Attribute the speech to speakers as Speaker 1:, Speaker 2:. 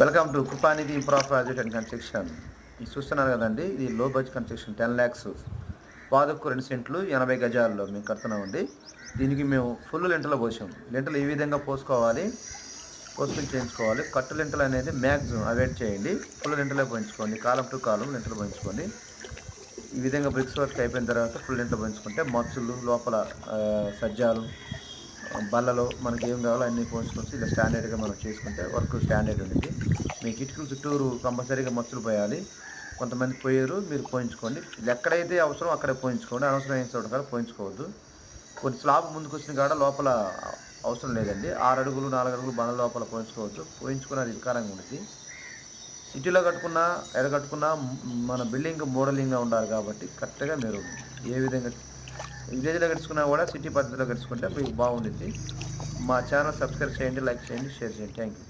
Speaker 1: Welcome to Krupanidhi infra project and construction. ఇది చూస్తున్నారు కదండి, ఇది లో బడ్జెట్ కన్స్ట్రక్షన్ 10 lakhs పాదకు 2 సెంట్లు 80 గజాల్లో మేము కడుతున్నామండి. దీనికి మేము ఫుల్ లెంటలో పోసాం. లెంటలు ఈ విధంగా పోసుకొని చేయించుకోవాలి. కట్టు లెంటలు అనేది మ్యాక్సిమం అవాయిడ్ చేయండి. ఫుల్ లెంటలో పోయించుకోండి. కాలం టు కాలం లెంటలు పోయించుకోండి. ఈ విధంగా బ్రిక్స్ వర్క్ అయిపోయిన తర్వాత ఫుల్ లెంటలో పోయించుకుంటే మచ్చులు లోపల సజ్జాలు బల్లలో మనకి ఏం కావాలో అన్నీ పోసుకొని ఇలా స్టాండర్డ్గా మనం చేసుకుంటే వర్క్ స్టాండర్డ్ ఉంటుంది. మీ కిటికీలు చుట్టూరు కంపల్సరీగా మచ్చులు పోయాలి. కొంతమంది పోయారు, మీరు పోయించుకోండి. ఎక్కడైతే అవసరం అక్కడే పోయించుకోండి. అనవసరమైన చోట కాడ పోయించుకోవద్దు. కొన్ని స్లాబ్ ముందుకు వచ్చిన కాడ లోపల అవసరం లేదండి. 6 అడుగులు 4 అడుగులు బండ లోపల పోయించుకోవచ్చు. పోయించుకున్న అది వికారంగా ఉంటుంది. సిటీలో కట్టుకున్నా ఎక్కడ కట్టుకున్నా మన బిల్డింగ్ మోడలింగ్గా ఉండాలి కాబట్టి కరెక్ట్గా మీరు ఏ విధంగా విలేజ్లో కట్టుకున్నా కూడా సిటీ పద్ధతిలో కట్టుకుంటే మీకు బాగుంటుంది. మా ఛానల్ సబ్స్క్రైబ్ చేయండి, లైక్ చేయండి, షేర్ చేయండి. Thank you.